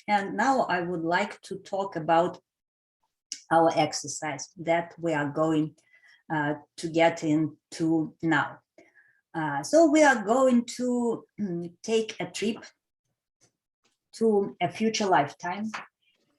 And now I would like to talk about our exercise that we are going to get into now. So we are going to take a trip to a future lifetime.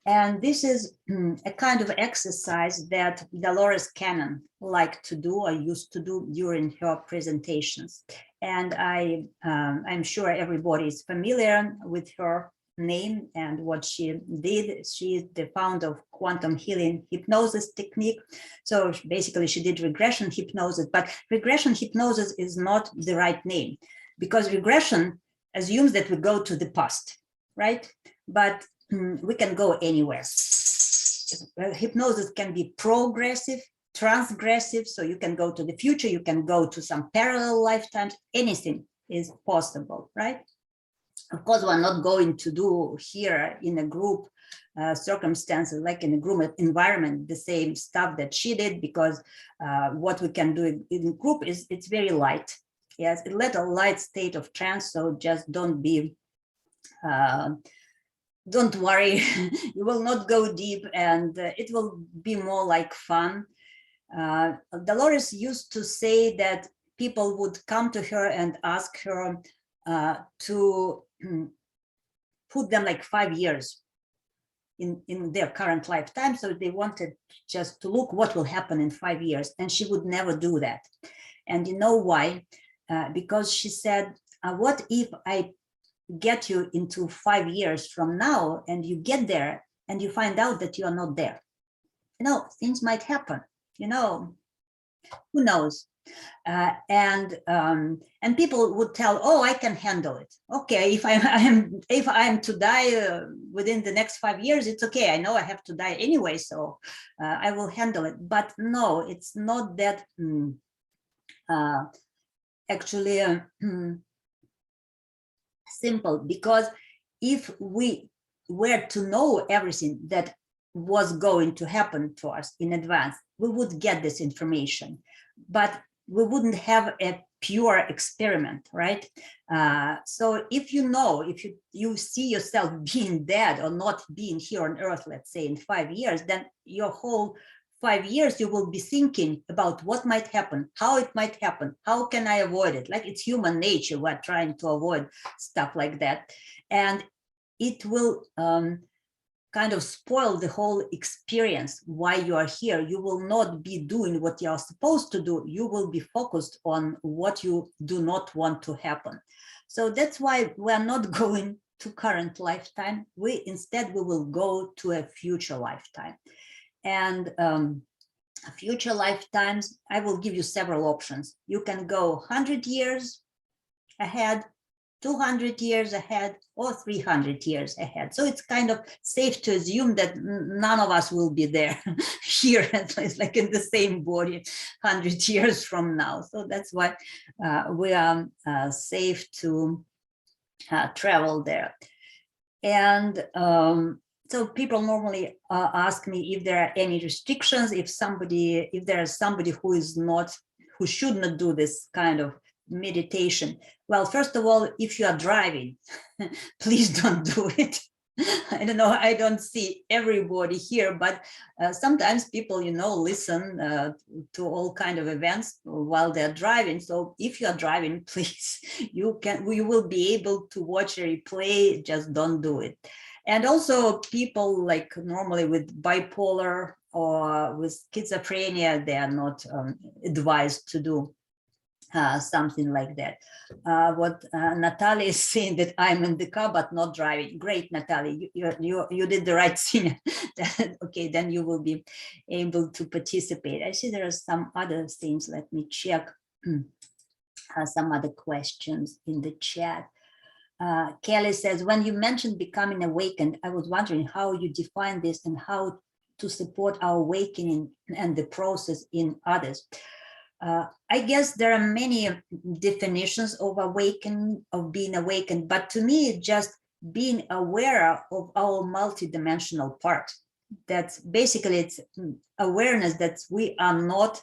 And this is a kind of exercise that Dolores Cannon liked to do or used to do during her presentations. And I'm sure everybody is familiar with her name and what she did. She is the founder of quantum healing hypnosis technique. So basically she did regression hypnosis, but regression hypnosis is not the right name because regression assumes that we go to the past, right? But we can go anywhere. Hypnosis can be progressive, transgressive, so you can go to the future, you can go to some parallel lifetimes, anything is possible, right? Of course, we're not going to do here in a group circumstances, like in a group environment, the same stuff that she did, because what we can do in a group is it's very light. Yes, it let a light state of trance, so just don't be don't worry, you will not go deep, and it will be more like fun. Dolores used to say that people would come to her and ask her to put them like 5 years in their current lifetime. So they wanted just to look what will happen in 5 years, and she would never do that. And you know why? Because she said, what if I get you into 5 years from now and you get there and you find out that you are not there? You know, things might happen, you know, who knows? And people would tell, oh, I can handle it. Okay, if I'm to die within the next 5 years, it's okay. I know I have to die anyway, so I will handle it. But no, it's not that actually simple, because if we were to know everything that was going to happen to us in advance, we would get this information, but we wouldn't have a pure experiment, right? So if you know, if you see yourself being dead or not being here on Earth, let's say in 5 years, then your whole 5 years you will be thinking about what might happen, how it might happen, how can I avoid it? Like, it's human nature, we're trying to avoid stuff like that. And it will kind of spoil the whole experience why you are here. You will not be doing what you are supposed to do. You will be focused on what you do not want to happen. So that's why we are not going to current lifetime. Instead, we will go to a future lifetime. And future lifetimes, I will give you several options. You can go 100 years ahead, 200 years ahead, or 300 years ahead. So it's kind of safe to assume that none of us will be there here, at least like in the same body 100 years from now. So that's why we are safe to travel there. And so people normally ask me if there are any restrictions, if there is somebody who should not do this kind of meditation. Well, first of all, if you are driving, please don't do it. I don't know, I don't see everybody here, but sometimes people, you know, listen to all kind of events while they're driving. So if you are driving, please, you will be able to watch a replay, just don't do it. And also people like normally with bipolar or with schizophrenia, they are not advised to do something like that. What Natalia is saying, that I'm in the car but not driving. Great, Natalia, you did the right thing. Okay, then you will be able to participate. I see there are some other things. Let me check some other questions in the chat. Kelly says, when you mentioned becoming awakened, I was wondering how you define this and how to support our awakening and the process in others. I guess there are many definitions of awakening, of being awakened, but to me, it's just being aware of our multidimensional part. That's basically, it's awareness that we are not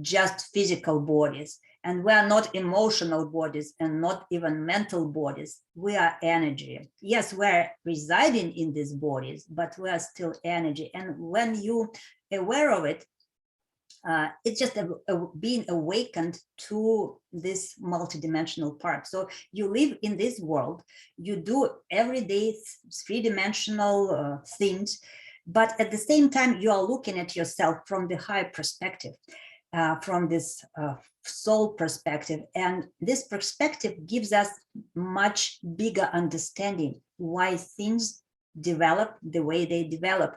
just physical bodies, And we are not emotional bodies and not even mental bodies. We are energy. Yes, we're residing in these bodies, but we are still energy. And when you aware of it, it's just being awakened to this multidimensional part. So you live in this world, you do everyday three-dimensional things, but at the same time, you are looking at yourself from the high perspective, from this soul perspective. And this perspective gives us much bigger understanding why things develop the way they develop.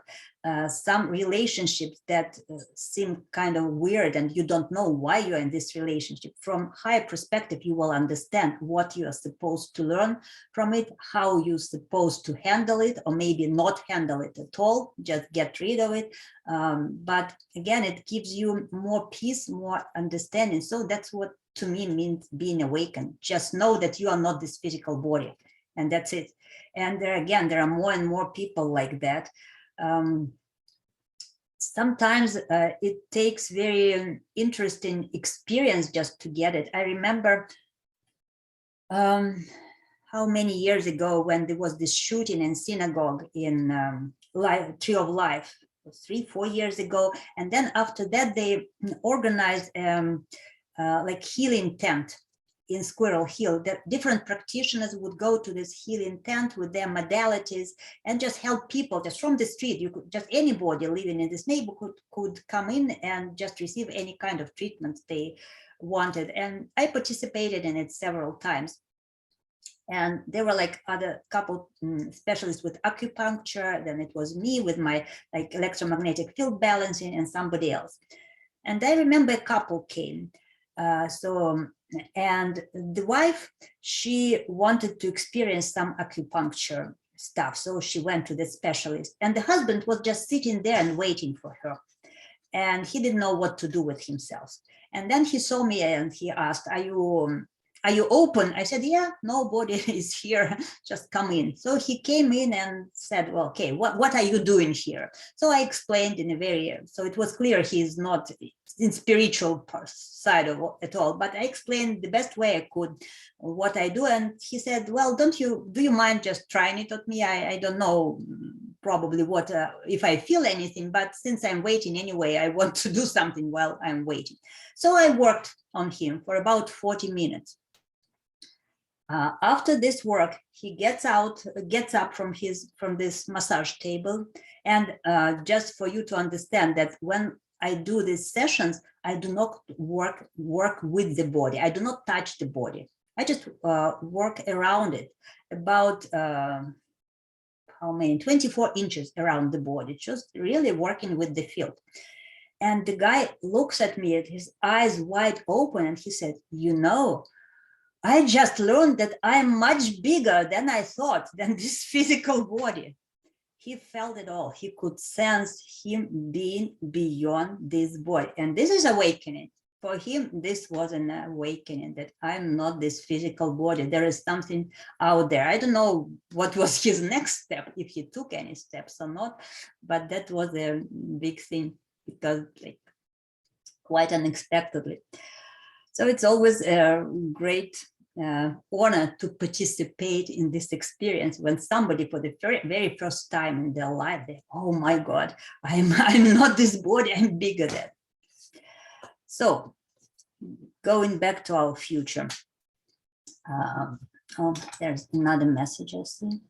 Some relationships that seem kind of weird and you don't know why you're in this relationship. From higher perspective, you will understand what you are supposed to learn from it, how you're supposed to handle it, or maybe not handle it at all, just get rid of it. But again, it gives you more peace, more understanding. So that's what to me means being awakened. Just know that you are not this physical body, and that's it. And there are more and more people like that. Sometimes it takes very interesting experience just to get it. I remember how many years ago when there was this shooting in synagogue in Tree of Life, 3-4 years ago. And then after that, they organized like healing tent in Squirrel Hill, that different practitioners would go to this healing tent with their modalities and just help people just from the street. You could just, anybody living in this neighborhood could come in and just receive any kind of treatment they wanted. And I participated in it several times. And there were like other couple specialists with acupuncture. Then it was me with my like electromagnetic field balancing and somebody else. And I remember a couple came. And the wife, she wanted to experience some acupuncture stuff. So she went to the specialist, and the husband was just sitting there and waiting for her. And he didn't know what to do with himself. And then he saw me and he asked, are you open? I said, yeah, nobody is here, just come in. So he came in and said, well, okay, what are you doing here? So I explained in a very, so it was clear he's not in spiritual side of it all, but I explained the best way I could what I do. And he said, well, do you mind just trying it on me? I don't know probably what, if I feel anything, but since I'm waiting anyway, I want to do something while I'm waiting. So I worked on him for about 40 minutes. After this work, he gets up from this massage table. And just for you to understand that when I do these sessions, I do not work with the body. I do not touch the body. I just work around it, about how many, 24 inches around the body, just really working with the field. And the guy looks at me, at his eyes wide open, and he said, I just learned that I'm much bigger than I thought, than this physical body. He felt it all. He could sense him being beyond this body. And this is awakening. For him, this was an awakening that I'm not this physical body. There is something out there. I don't know what was his next step, if he took any steps or not, but that was a big thing, because like quite unexpectedly. So it's always a great honor to participate in this experience when somebody for the very first time in their life, oh my God, I'm not this body, I'm bigger than. So going back to our future. There's another message I see.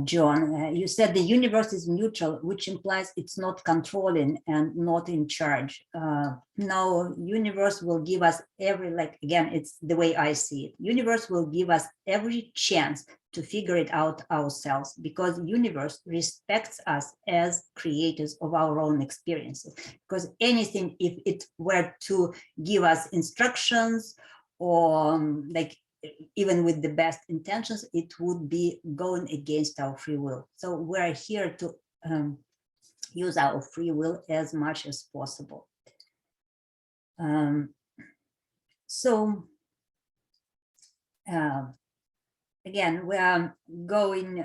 John, you said the universe is neutral, which implies it's not controlling and not in charge. No, universe will give us again, it's the way I see it. Universe will give us every chance to figure it out ourselves, because universe respects us as creators of our own experiences. Because anything, if it were to give us instructions or even with the best intentions, it would be going against our free will. So we're here to use our free will as much as possible. Again, we are going,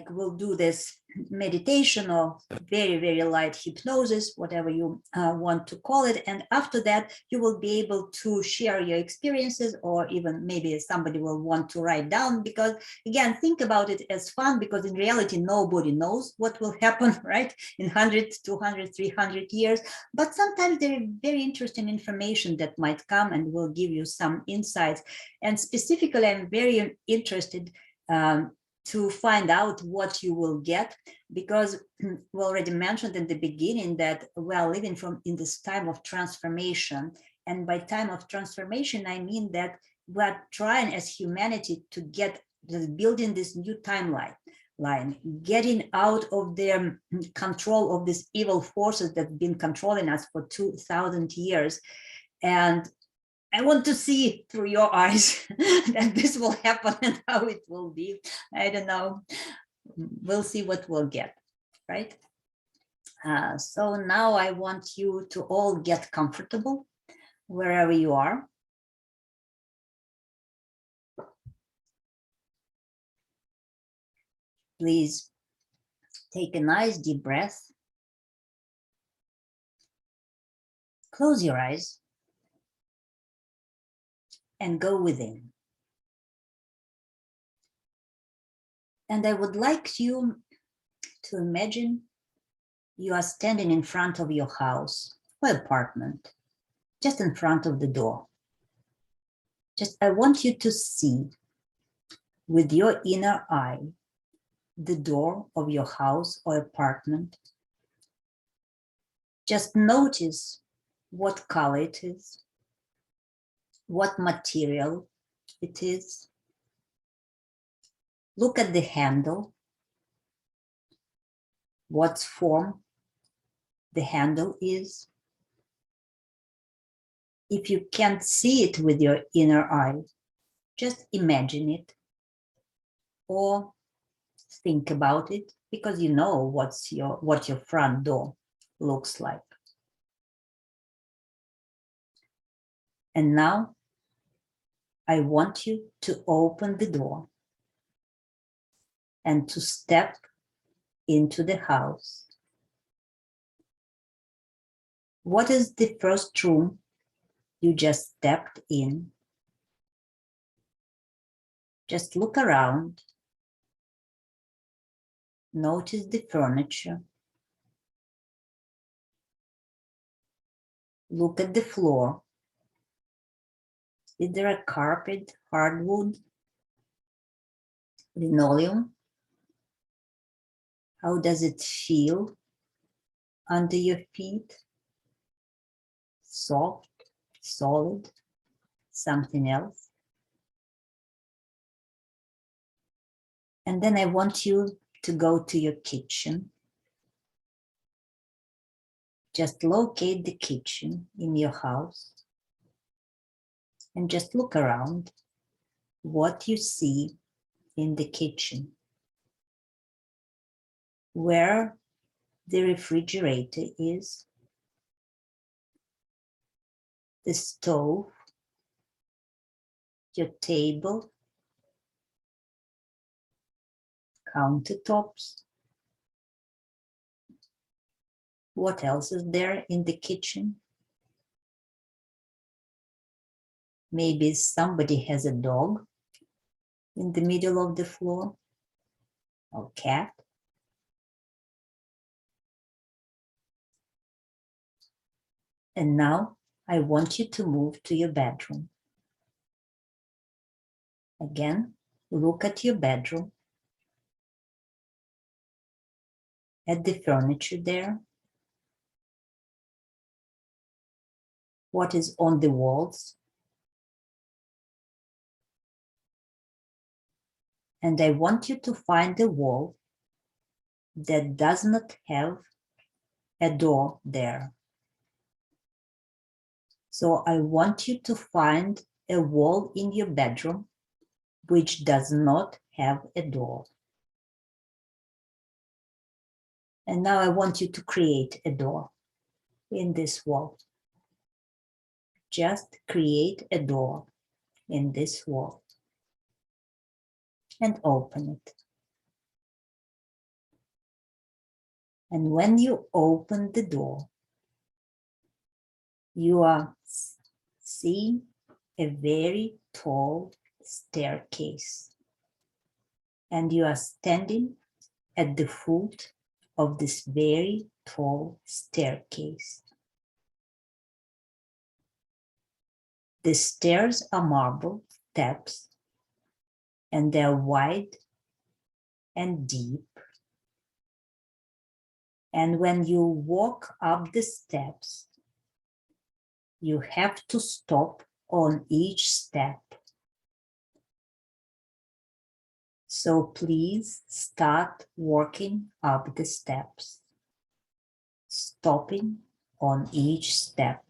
we'll do this meditation or very, very light hypnosis, whatever you want to call it. And after that, you will be able to share your experiences, or even maybe somebody will want to write down, because again, think about it as fun, because in reality, nobody knows what will happen, right? In 100, 200, 300 years. But sometimes there is very interesting information that might come and will give you some insights. And specifically, I'm very interested to find out what you will get, because we already mentioned in the beginning that we are living in this time of transformation. And by time of transformation, I mean that we're trying as humanity to building this new timeline, getting out of the control of these evil forces that have been controlling us for 2,000 years. And I want to see through your eyes that this will happen and how it will be. I don't know. We'll see what we'll get, right? So now I want you to all get comfortable wherever you are. Please take a nice deep breath. Close your eyes and go within. And I would like you to imagine you are standing in front of your house or apartment, just in front of the door. I want you to see with your inner eye the door of your house or apartment. Just notice what color it is, what material it is. Look at the handle, what form the handle is. If you can't see it with your inner eye, just imagine it or think about it, because you know what your front door looks like. And now I want you to open the door and to step into the house. What is the first room you just stepped in? Just look around. Notice the furniture. Look at the floor. Is there a carpet, hardwood, linoleum? How does it feel under your feet? Soft, solid, something else? And then I want you to go to your kitchen. Just locate the kitchen in your house and just look around what you see in the kitchen. Where the refrigerator is, the stove, your table, countertops. What else is there in the kitchen? Maybe somebody has a dog in the middle of the floor, or cat. And now I want you to move to your bedroom. Again, look at your bedroom, at the furniture there. What is on the walls? And I want you to find a wall that does not have a door there. So I want you to find a wall in your bedroom which does not have a door. And now I want you to create a door in this wall. Just create a door in this wall and open it. And when you open the door, you are seeing a very tall staircase. And you are standing at the foot of this very tall staircase. The stairs are marble steps, and they're wide and deep. And when you walk up the steps, you have to stop on each step. So please start walking up the steps, stopping on each step.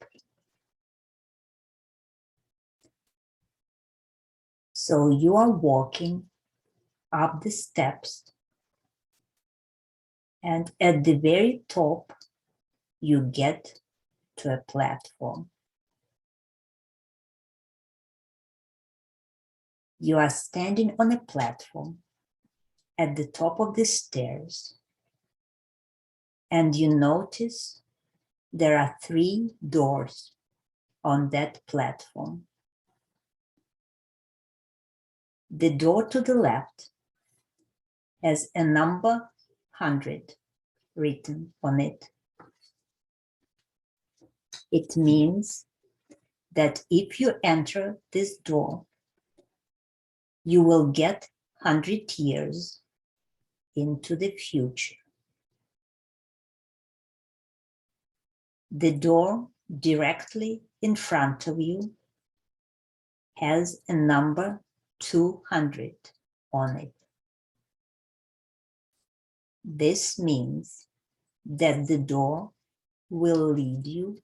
So you are walking up the steps, and at the very top, you get to a platform. You are standing on a platform at the top of the stairs, and you notice there are 3 doors on that platform. The door to the left has a number 100 written on it. It means that if you enter this door, you will get 100 years into the future. The door directly in front of you has a number 200 on it. This means that the door will lead you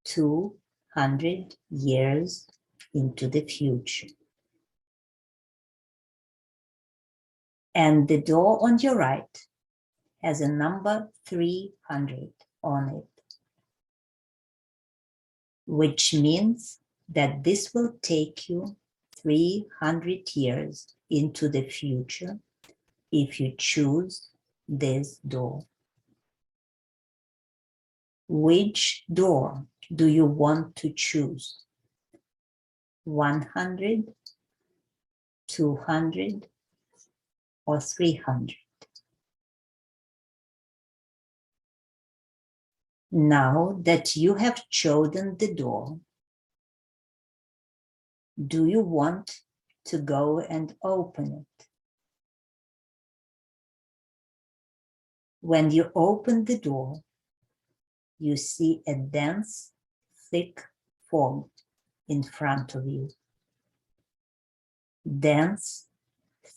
200 years into the future. And the door on your right has a number 300 on it, which means that this will take you 300 years into the future if you choose this door. Which door do you want to choose? 100, 200, or 300? Now that you have chosen the door, do you want to go and open it? When you open the door, you see a dense, thick fog in front of you. Dense,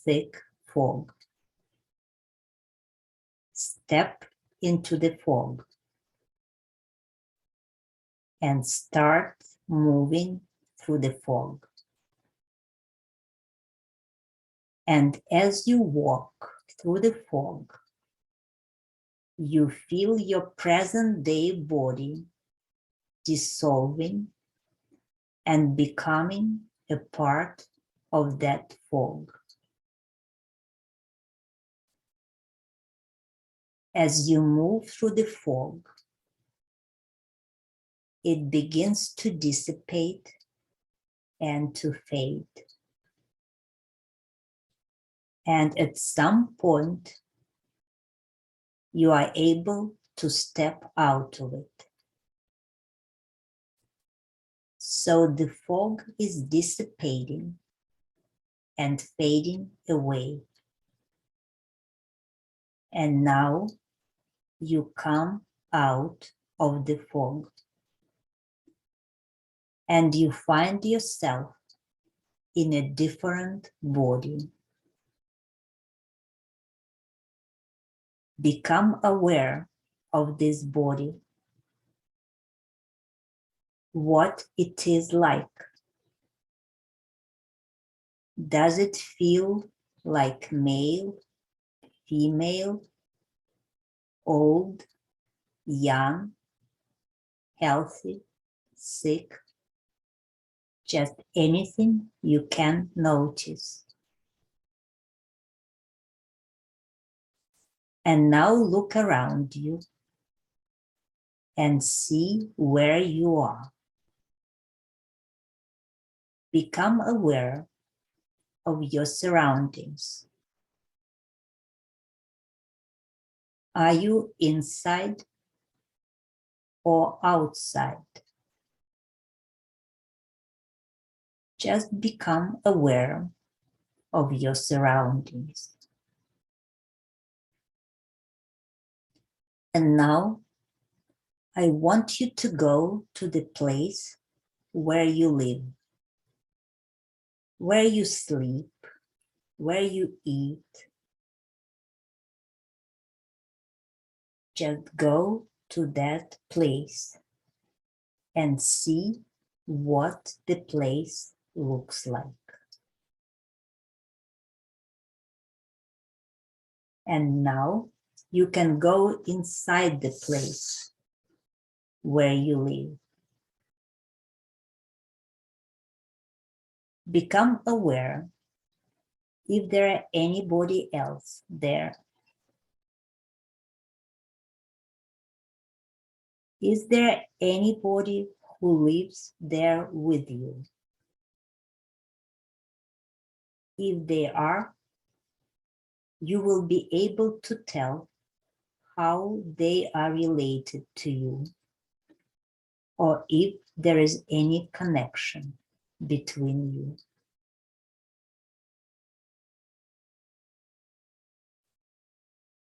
thick fog. Step into the fog and start moving through the fog. And as you walk through the fog, you feel your present day body dissolving and becoming a part of that fog. As you move through the fog, it begins to dissipate and to fade. And at some point, you are able to step out of it. So the fog is dissipating and fading away. And now you come out of the fog and you find yourself in a different body. Become aware of this body, what it is like. Does it feel like male, female, old, young, healthy, sick? Just anything you can notice. And now look around you and see where you are. Become aware of your surroundings. Are you inside or outside? Just become aware of your surroundings. And now I want you to go to the place where you live, where you sleep, where you eat. Just go to that place and see what the place looks like. And now you can go inside the place where you live. Become aware if there are anybody else there. Is there anybody who lives there with you? If they are, you will be able to tell how they are related to you, or if there is any connection between you.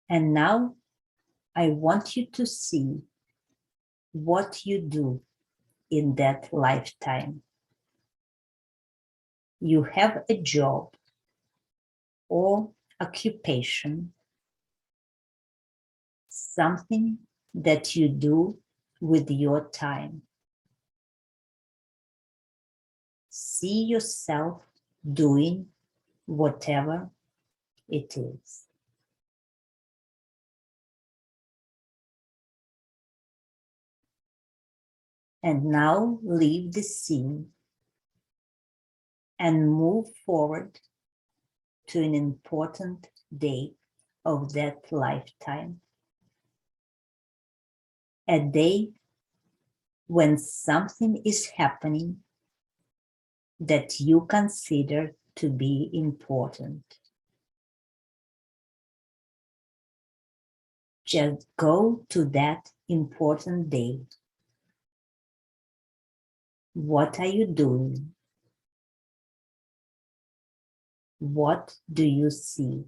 And now I want you to see what you do in that lifetime. You have a job or occupation, something that you do with your time. See yourself doing whatever it is. And now leave the scene and move forward to an important day of that lifetime. A day when something is happening that you consider to be important. Just go to that important day. What are you doing? What do you see?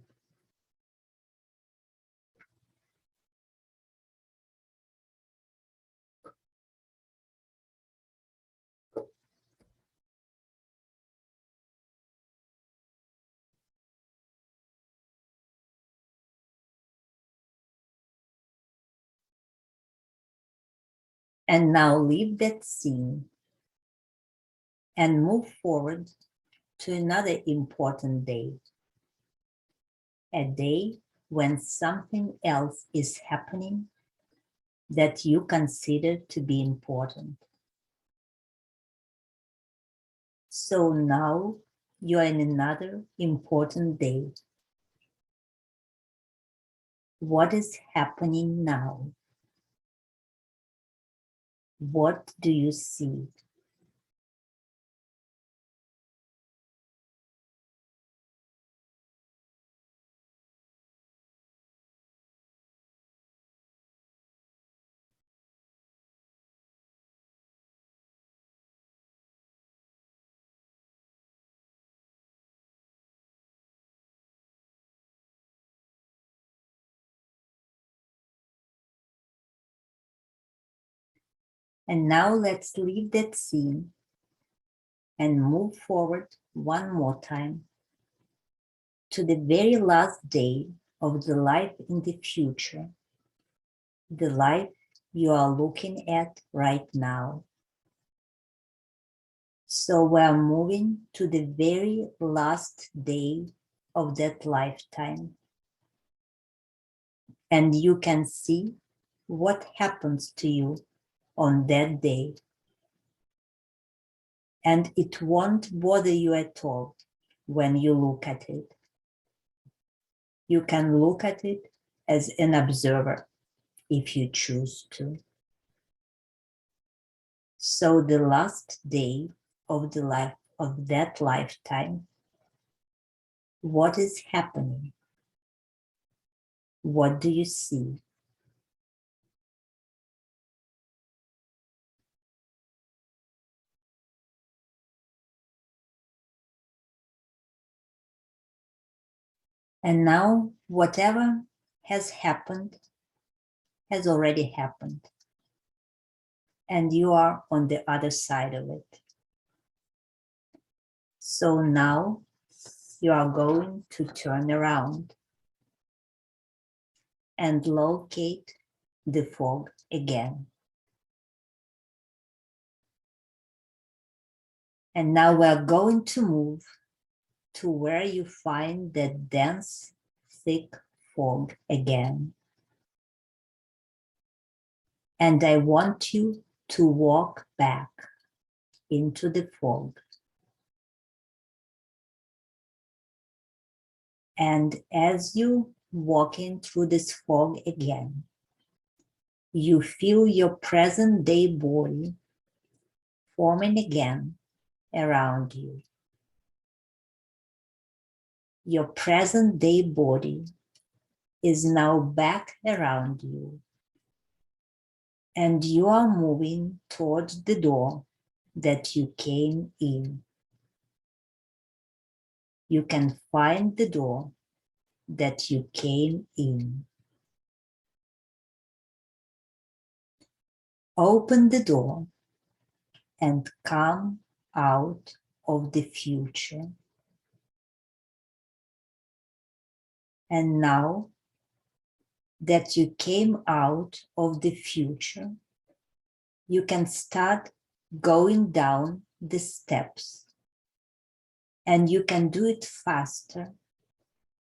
And now leave that scene and move forward to another important day. A day when something else is happening that you consider to be important. So now you are in another important day. What is happening now? What do you see? And now let's leave that scene and move forward one more time to the very last day of the life in the future, the life you are looking at right now. So we're moving to the very last day of that lifetime. And you can see what happens to you on that day. And it won't bother you at all when you look at it. You can look at it as an observer, if you choose to. So the last day of the life of that lifetime, what is happening? What do you see? And now whatever has happened has already happened. And you are on the other side of it. So now you are going to turn around and locate the fog again. And now we're going to move to where you find that dense, thick fog again. And I want you to walk back into the fog. And as you walk in through this fog again, you feel your present day body forming again around you. Your present day body is now back around you. And you are moving towards the door that you came in. You can find the door that you came in. Open the door and come out of the future. And now that you came out of the future, you can start going down the steps. And you can do it faster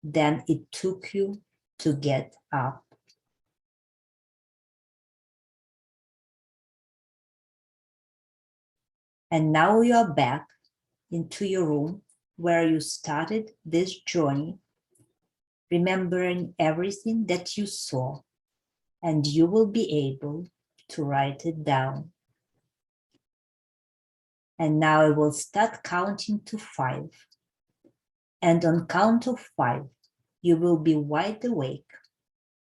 than it took you to get up. And now you are back into your room where you started this journey, remembering everything that you saw, and you will be able to write it down. And now I will start counting to 5. And on count of 5, you will be wide awake,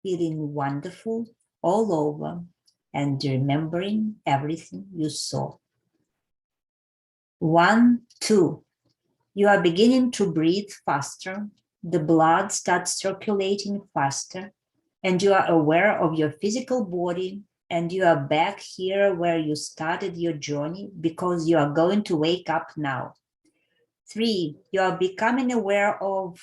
feeling wonderful all over and remembering everything you saw. 1, 2, you are beginning to breathe faster, the blood starts circulating faster, and you are aware of your physical body, and you are back here where you started your journey because you are going to wake up now. 3, you are becoming aware of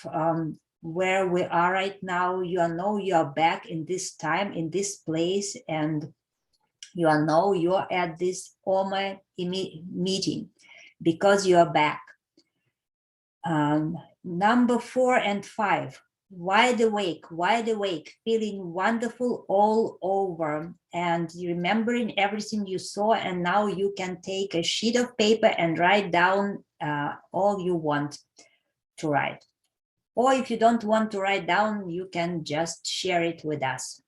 where we are right now. You know you are back in this time, in this place, and you know you are at this OMA meeting because you are back. Number 4 and 5, wide awake, feeling wonderful all over and remembering everything you saw, and now you can take a sheet of paper and write down all you want to write. Or if you don't want to write down, you can just share it with us.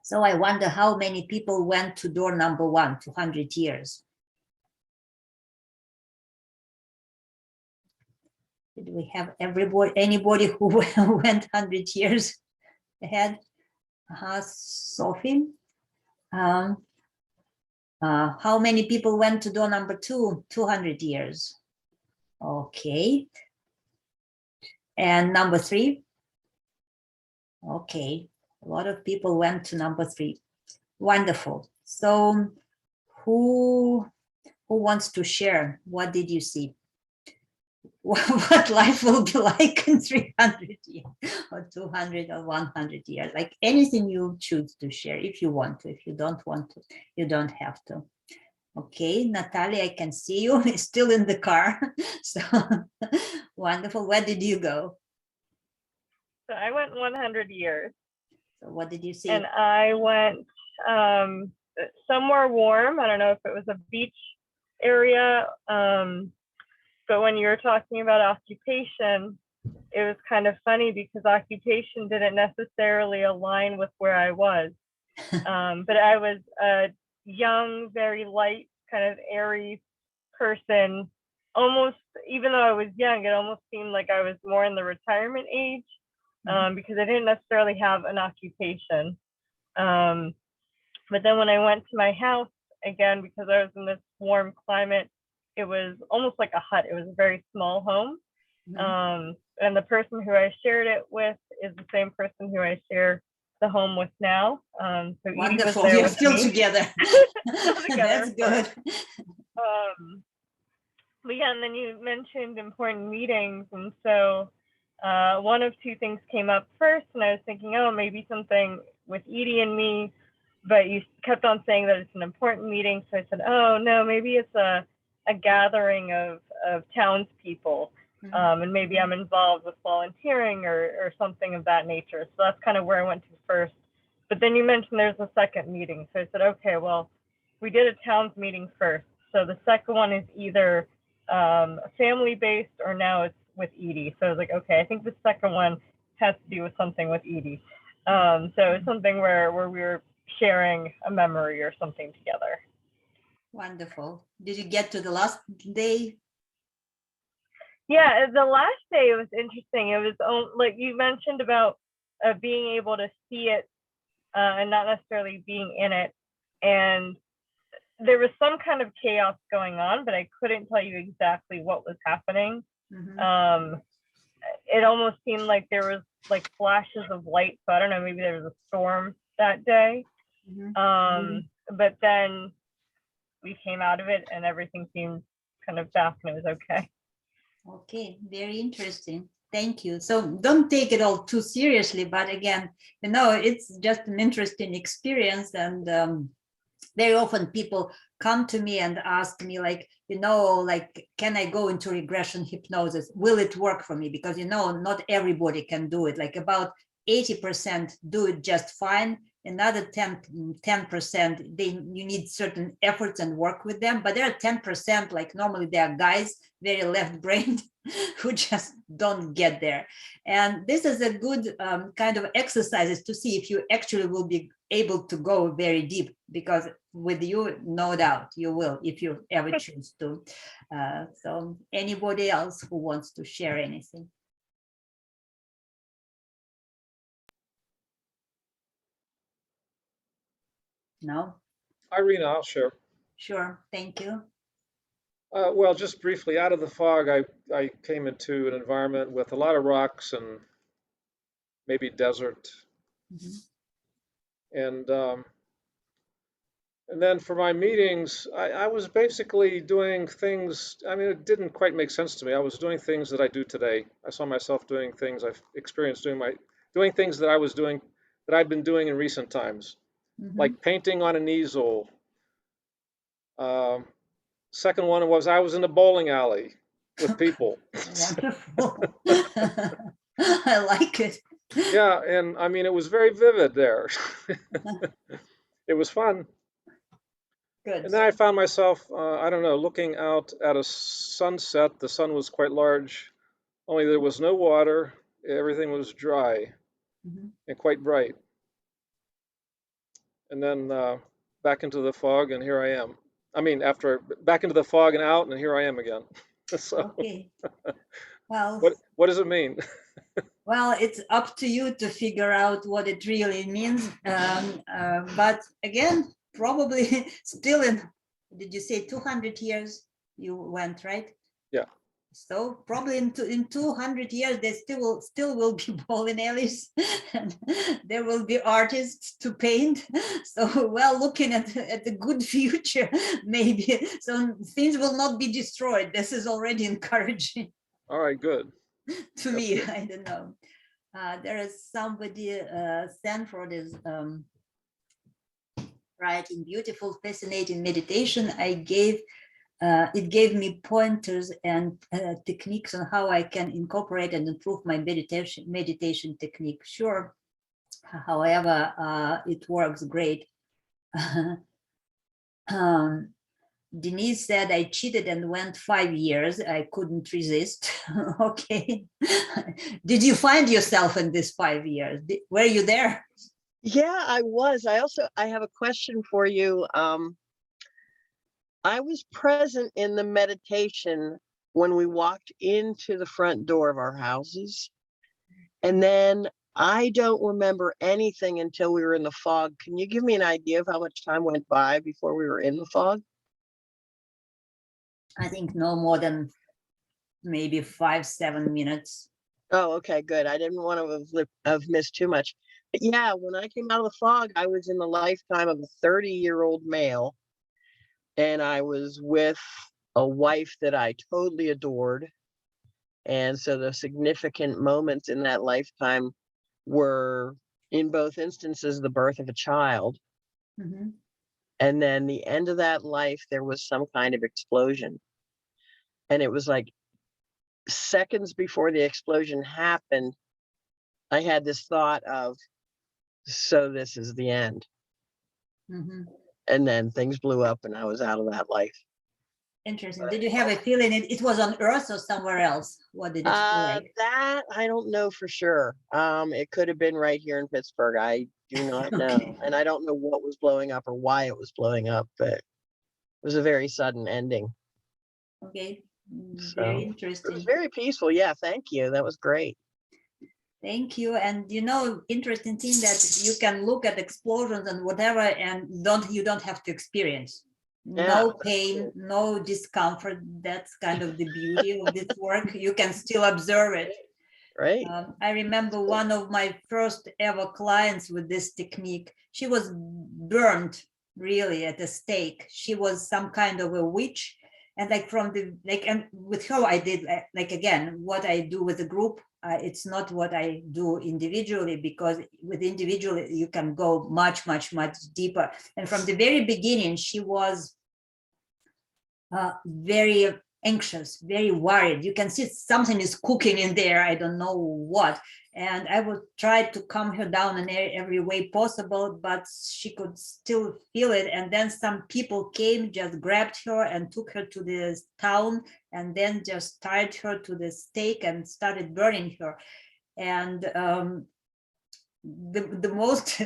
So I wonder how many people went to door number 1, 200 years. Did we have anybody who went 100 years ahead? Sophie? How many people went to door number 2, 200 years? Okay. And number 3? Okay. A lot of people went to number 3. Wonderful. So who wants to share? What did you see? What life will be like in 300 years or 200 or 100 years, like anything you choose to share if you want to. If you don't want to, you don't have to. Okay, Natalia, I can see you still in the car. So wonderful. Where did you go? So I went 100 years. So what did you see? And I went somewhere warm. I don't know if it was a beach area. But when you were talking about occupation, it was kind of funny because occupation didn't necessarily align with where I was. But I was a young, very light, kind of airy person. Almost, even though I was young, it almost seemed like I was more in the retirement age, because I didn't necessarily have an occupation. But then when I went to my house, again, because I was in this warm climate, it was almost like a hut. It was a very small home. And the person who I shared it with is the same person who I share the home with now. So wonderful. You're still together. That's good. But yeah, and then you mentioned important meetings. And so one of two things came up first, and I was thinking, oh, maybe something with Edie and me, but you kept on saying that it's an important meeting. So I said, oh, no, maybe it's a gathering of townspeople. And maybe I'm involved with volunteering or something of that nature. So that's kind of where I went to first. But then you mentioned there's a second meeting. So I said, okay, well, we did a towns meeting first. So the second one is either family-based or now it's with Edie. So I was like, okay, I think the second one has to do with something with Edie. So it's something where we were sharing a memory or something together. Wonderful. Did you get to the last day? Yeah, the last day it was interesting. It was like you mentioned about being able to see it and not necessarily being in it. And there was some kind of chaos going on, but I couldn't tell you exactly what was happening. It almost seemed like there was like flashes of light. So I don't know, maybe there was a storm that day. But then we came out of it and everything seemed kind of back and it was okay. Okay, very interesting. Thank you. So don't take it all too seriously, but again, it's just an interesting experience. And very often people come to me and ask me like, can I go into regression hypnosis? Will it work for me? Because, not everybody can do it. Like about 80% do it just fine. Another 10%, you need certain efforts and work with them. But there are 10%, like normally they are guys, very left-brained, who just don't get there. And this is a good kind of exercises to see if you actually will be able to go very deep, because with you, no doubt you will, if you ever choose to. So anybody else who wants to share anything? No? Irina, I'll share. Sure, thank you. Well, just briefly, out of the fog, I came into an environment with a lot of rocks and maybe desert. And then for my meetings, I was basically doing things. I mean, it didn't quite make sense to me. I was doing things that I do today. I saw myself doing things I've experienced doing things that I've been doing in recent times, like painting on an easel. Second one was I was in a bowling alley with people. Wonderful. I like it. Yeah, and I mean, it was very vivid there. It was fun. Good. And then I found myself, I don't know, looking out at a sunset. The sun was quite large, only there was no water. Everything was dry and quite bright. And then back into the fog, and here I am. I mean, after back into the fog and out, and here I am again. So, okay. Well, what does it mean? Well, it's up to you to figure out what it really means. But again, probably still did you say 200 years you went, right? Yeah. So probably in 200 years, there still will be bowling alleys and there will be artists to paint. So well, looking at the good future, maybe. So things will not be destroyed. This is already encouraging. All right, good. To me, good. I don't know. There is somebody, Sanford is writing beautiful, fascinating meditation. It gave me pointers and techniques on how I can incorporate and improve my meditation technique. Sure, however, it works great. Denise said I cheated and went 5 years. I couldn't resist. Okay. Did you find yourself in this 5 years? Were you there? Yeah, I was. I have a question for you. I was present in the meditation when we walked into the front door of our houses. And then I don't remember anything until we were in the fog. Can you give me an idea of how much time went by before we were in the fog? I think no more than maybe 5-7 minutes. Oh, okay, good. I didn't want to have missed too much. But yeah, when I came out of the fog, I was in the lifetime of a 30-year-old male. And I was with a wife that I totally adored. And so the significant moments in that lifetime were, in both instances, the birth of a child. Mm-hmm. And then the end of that life, there was some kind of explosion. And it was like seconds before the explosion happened, I had this thought of, so this is the end. Mm-hmm. And then things blew up and I was out of that life. Interesting. Did you have a feeling it was on Earth or somewhere else? What did it feel like? That I don't know for sure. It could have been right here in Pittsburgh. I do not know. Okay. And I don't know what was blowing up or why it was blowing up, but it was a very sudden ending. Okay. So Very it was interesting. very peaceful. Yeah, thank you. That was great. Thank you. And interesting thing that you can look at explosions and whatever, and you don't have to experience. Yeah, No that's pain, cool. no discomfort. That's kind of the beauty of this work. You can still observe it. Right. I remember one of my first ever clients with this technique. She was burned really at a stake. She was some kind of a witch. And and with her, I did again, what I do with the group, it's not what I do individually, because with individual, you can go much, much, much deeper. And from the very beginning, she was very anxious, very worried. You can see something is cooking in there. I don't know what. And I would try to calm her down in every way possible, but she could still feel it. And then some people came, just grabbed her and took her to the town, and then just tied her to the stake and started burning her. And the most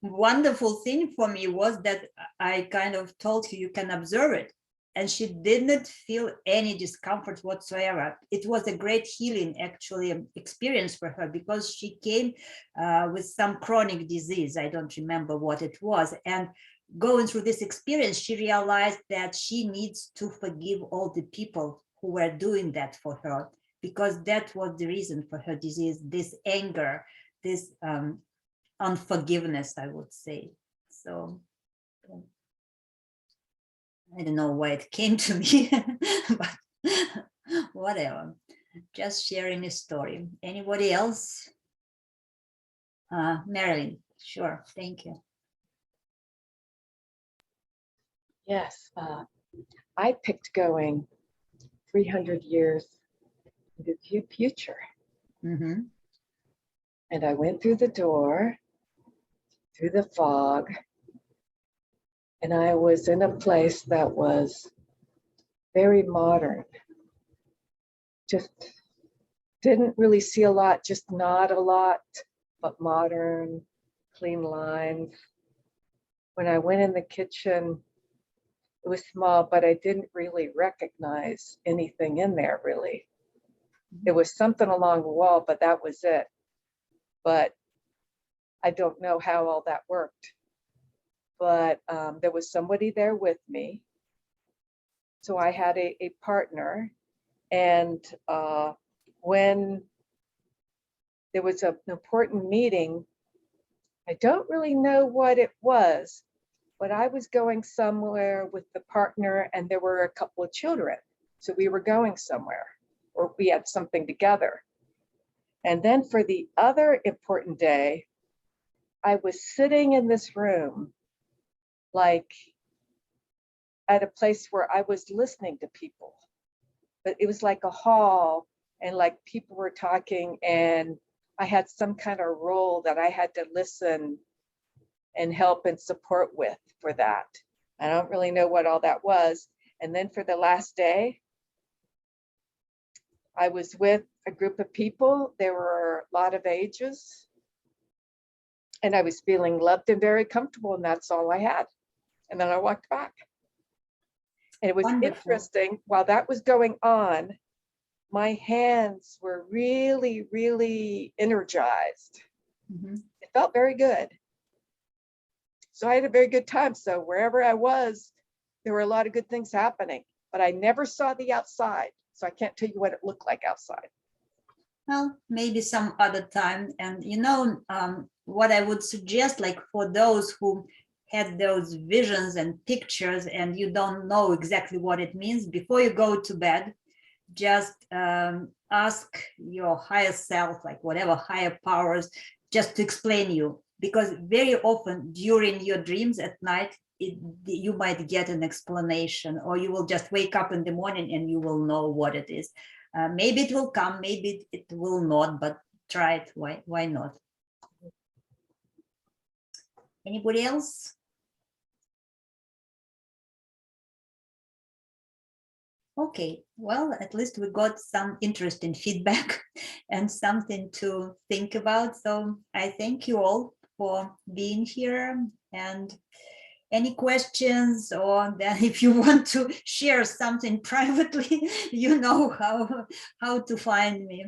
wonderful thing for me was that I kind of told her, you can observe it. And she didn't feel any discomfort whatsoever. It was a great healing, actually, experience for her, because she came with some chronic disease. I don't remember what it was. And going through this experience, she realized that she needs to forgive all the people who were doing that for her, because that was the reason for her disease, this anger, this unforgiveness, I would say. So I don't know why it came to me, but whatever. Just sharing a story. Anybody else? Marilyn, sure, thank you. Yes, I picked going 300 years into the future. Mm-hmm. And I went through the door, through the fog, and I was in a place that was very modern. Just didn't really see a lot, just not a lot, but modern, clean lines. When I went in the kitchen, it was small, but I didn't really recognize anything in there, really. There was something along the wall, but that was it. But I don't know how all that worked. But there was somebody there with me. So I had a partner. And when there was an important meeting, I don't really know what it was, but I was going somewhere with the partner and there were a couple of children. So we were going somewhere, or we had something together. And then for the other important day, I was sitting in this room, like at a place where I was listening to people, but it was like a hall and like people were talking, and I had some kind of role that I had to listen and help and support with for that. I don't really know what all that was. And then for the last day, I was with a group of people. There were a lot of ages. And I was feeling loved and very comfortable, and that's all I had. And then I walked back. And it was Wonderful. interesting, while that was going on, my hands were really, really energized. Mhm. It felt very good. So I had a very good time. So wherever I was, there were a lot of good things happening, but I never saw the outside. So I can't tell you what it looked like outside. Well, maybe some other time. And what I would suggest, like for those who had those visions and pictures and you don't know exactly what it means, before you go to bed, just ask your higher self, like whatever higher powers, just to explain you. Because very often during your dreams at night, you might get an explanation, or you will just wake up in the morning and you will know what it is. Maybe it will come, maybe it will not, but try it. Why not? Anybody else? Okay, well, at least we got some interesting feedback and something to think about. So I thank you all for being here. And any questions, or then if you want to share something privately, you know how to find me.